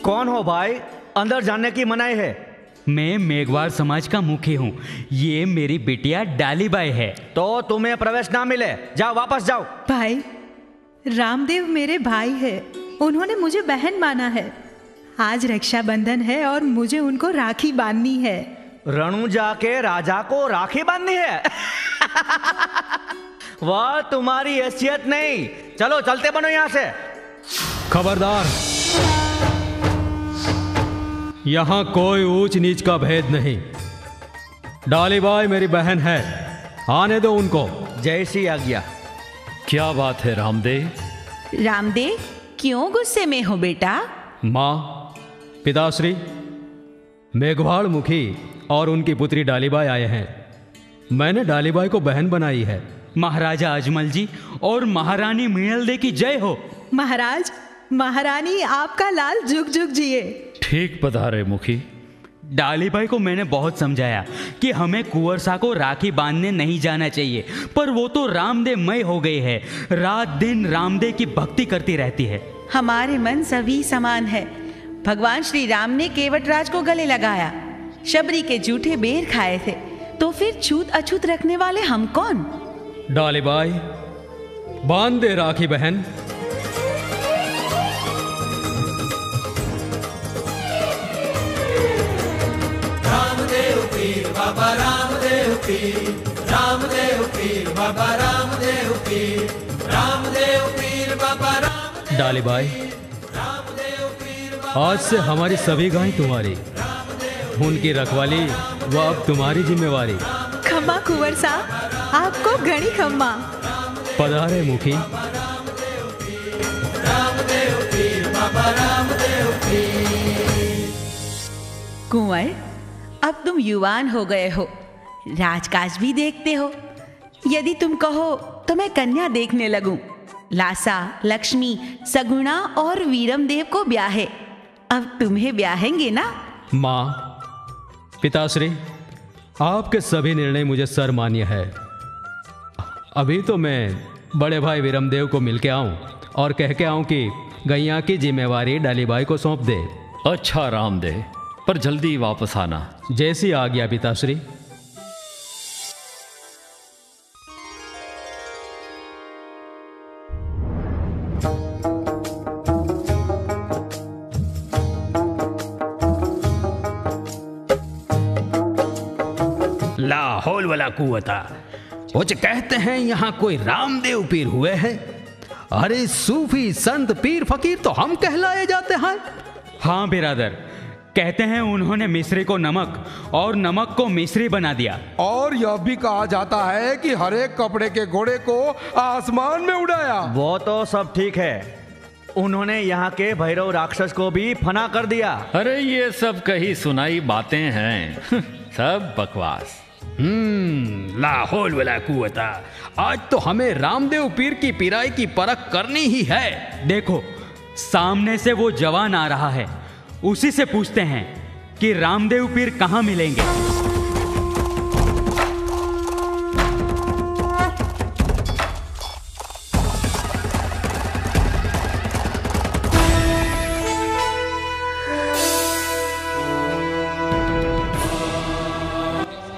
कौन हो भाई? अंदर जाने की मनाही है। मैं मेघवार समाज का मुखी हूँ। ये मेरी बिटिया डालीबाई है। तो तुम्हें प्रवेश ना मिले, जाओ वापस जाओ। भाई, रामदेव मेरे भाई है, उन्होंने मुझे बहन माना है। आज रक्षाबंधन है और मुझे उनको राखी बांधनी है। रणुजा के राजा को राखी बांधनी है? वह तुम्हारी हैसियत नहीं। चलो चलते बनो यहाँ से। खबरदार, यहाँ कोई ऊंच नीच का भेद नहीं। डालीबाई मेरी बहन है, आने दो उनको। जैसी आज्ञा। क्या बात है रामदेव? रामदेव, क्यों गुस्से में हो बेटा? माँ, पिताश्री, मेघवाड़ मुखी और उनकी पुत्री डालीबाई आए हैं। मैंने डालीबाई को बहन बनाई है। महाराजा अजमल जी और महारानी मीणल दे की जय हो। महाराज, महारानी, आपका लाल जुग जुग जिए। ठीक पधारे मुखी। डालीबाई को मैंने बहुत समझाया कि हमें कुंवरसा को राखी बांधने नहीं जाना चाहिए, पर वो तो रामदेवमय हो गई है। रात दिन रामदेव की भक्ति करती रहती है। हमारे मन सभी समान है। भगवान श्री राम ने केवटराज को गले लगाया, शबरी के जूठे बेर खाए थे, तो फिर छूत अछूत रखने वाले हम कौन? डालीबाई, बांध दे राखी बहन। रामदेव पीर बाबा रामदेव पीर, रामदेव पीर बाबा रामदेव पीर, रामदेव पीर बाबा रामदेव। डालीबाई, आज से हमारी सभी गायें तुम्हारी, उनकी रखवाली वह अब तुम्हारी जिम्मेवारी। खम्मा कुंवर साहब, आपको घड़ी खम्मा। पधारे मुखी। रामदेव पीर बाबा रामदेव पीर। कुंवर, अब तुम युवान हो गए हो, राजकाज भी देखते हो। यदि तुम कहो तो मैं कन्या देखने लगूं। लासा, लक्ष्मी, सगुणा और वीरमदेव को ब्याहे। अब तुम्हें ब्याहेंगे ना? माँ, पिताश्री, आपके सभी निर्णय मुझे सर्वमान्य है। अभी तो मैं बड़े भाई वीरमदेव को मिल के आऊं और कह के आऊं कि गैया की जिम्मेवारी डालीबाई को सौंप दे। अच्छा रामदेव, पर जल्दी वापस आना। जैसी आज्ञा पिताश्री। लाहौल वाला कुवता, वो जो कहते हैं यहाँ कोई रामदेव पीर हुए हैं। अरे सूफी संत पीर फकीर तो हम कहलाए जाते हैं। हाँ बिरादर, कहते हैं उन्होंने मिस्री को नमक और नमक को मिस्री बना दिया। और यह भी कहा जाता है कि हर एक कपड़े के घोड़े को आसमान में उड़ाया। वो तो सब ठीक है, उन्होंने यहाँ के भैरव राक्षस को भी फना कर दिया। अरे ये सब कही सुनाई बातें हैं, सब बकवास। लाहौल वाला कुवता, आज तो हमें रामदेव पीर की पिराई की परख करनी ही है। देखो, सामने से वो जवान आ रहा है, उसी से पूछते हैं कि रामदेव पीर कहाँ मिलेंगे।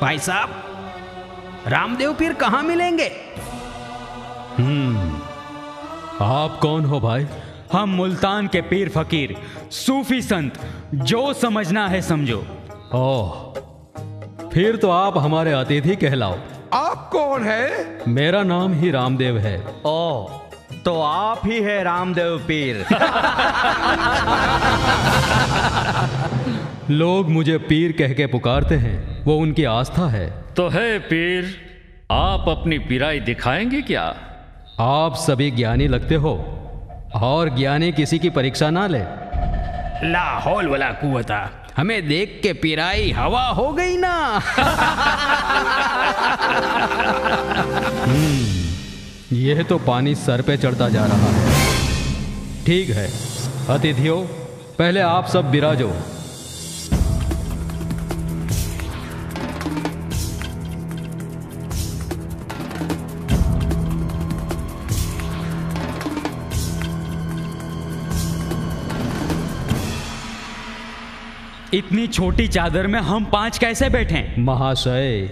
भाई साहब, रामदेव पीर कहाँ मिलेंगे? आप कौन हो भाई? हम मुल्तान के पीर फकीर, सूफी संत, जो समझना है समझो। ओह, फिर तो आप हमारे अतिथि कहलाओ। आप कौन है? मेरा नाम ही रामदेव है। ओह, तो आप ही है रामदेव पीर। लोग मुझे पीर कह के पुकारते हैं, वो उनकी आस्था है। तो है पीर, आप अपनी पिराई दिखाएंगे क्या? आप सभी ज्ञानी लगते हो, और ज्ञानी किसी की परीक्षा ना ले। लाहौल वाला कुवता, हमें देख के पिराई हवा हो गई ना। यह तो पानी सर पे चढ़ता जा रहा है। ठीक है अतिथियों, पहले आप सब विराजो। इतनी छोटी चादर में हम 5 कैसे बैठें? महाशय,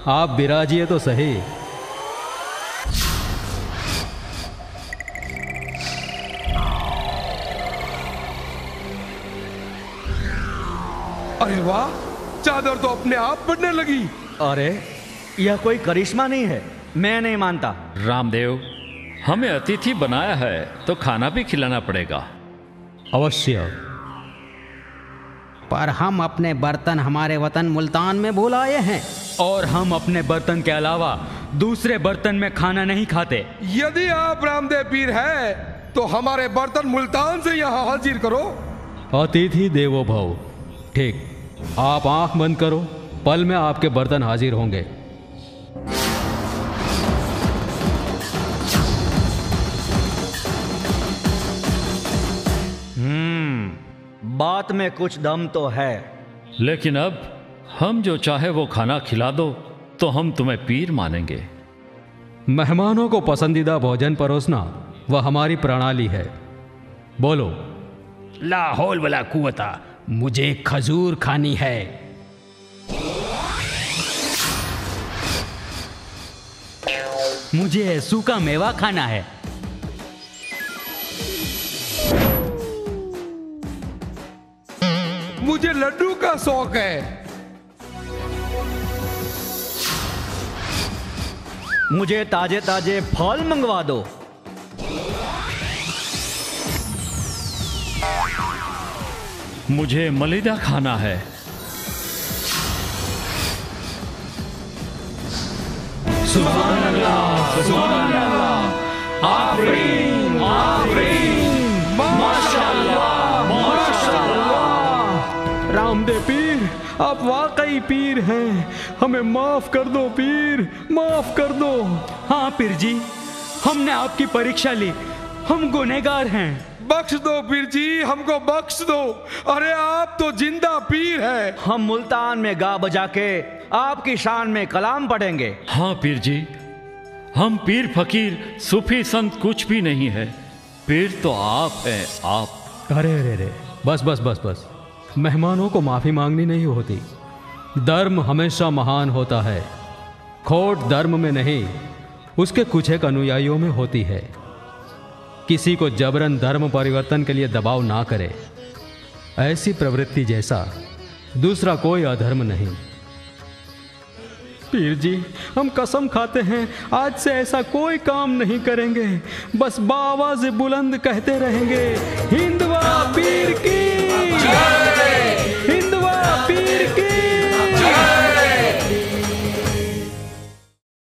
आप विराजिए तो सही। अरे वाह, चादर तो अपने आप बढ़ने लगी। अरे यह कोई करिश्मा नहीं है, मैं नहीं मानता। रामदेव, हमें अतिथि बनाया है तो खाना भी खिलाना पड़ेगा। अवश्य, पर हम अपने बर्तन हमारे वतन मुल्तान में भूल आए हैं। और हम अपने बर्तन के अलावा दूसरे बर्तन में खाना नहीं खाते। यदि आप रामदेव पीर हैं तो हमारे बर्तन मुल्तान से यहाँ हाजिर करो। अतिथि देवो भव। ठीक, आप आंख बंद करो, पल में आपके बर्तन हाजिर होंगे। बात में कुछ दम तो है। लेकिन अब हम जो चाहे वो खाना खिला दो तो हम तुम्हें पीर मानेंगे। मेहमानों को पसंदीदा भोजन परोसना वह हमारी प्रणाली है। बोलो। लाहौल वाला कुवता, मुझे खजूर खानी है। मुझे सूखा मेवा खाना है। मुझे लड्डू का शौक है। मुझे ताजे ताजे फल मंगवा दो। मुझे मलिदा खाना है। सुभान अल्लाह, सुभान अल्लाह, आफरीन, आफरीन, माशाअल्लाह, माशाअल्लाह। रामदेव पीर, आप वाकई पीर हैं। हमें माफ कर दो पीर, माफ कर दो। हाँ पीर जी, हमने आपकी परीक्षा ली, हम गुनहगार हैं। बख्श दो पीर जी, हमको बख्श दो। अरे आप तो जिंदा पीर हैं। हम मुल्तान में गा बजा के आपकी शान में कलाम पढ़ेंगे। हाँ पीर जी, हम पीर फकीर सूफी संत कुछ भी नहीं है। पीर तो आप हैं, आप। अरे अरे अरे, बस बस बस बस। मेहमानों को माफी मांगनी नहीं होती। धर्म हमेशा महान होता है। खोट धर्म में नहीं, उसके कुछ एक अनुयायियों में होती है। किसी को जबरन धर्म परिवर्तन के लिए दबाव ना करे। ऐसी प्रवृत्ति जैसा दूसरा कोई अधर्म नहीं। पीर जी, हम कसम खाते हैं आज से ऐसा कोई काम नहीं करेंगे। बस बाआवाज़ बुलंद कहते रहेंगे, हिंदवा पीर की।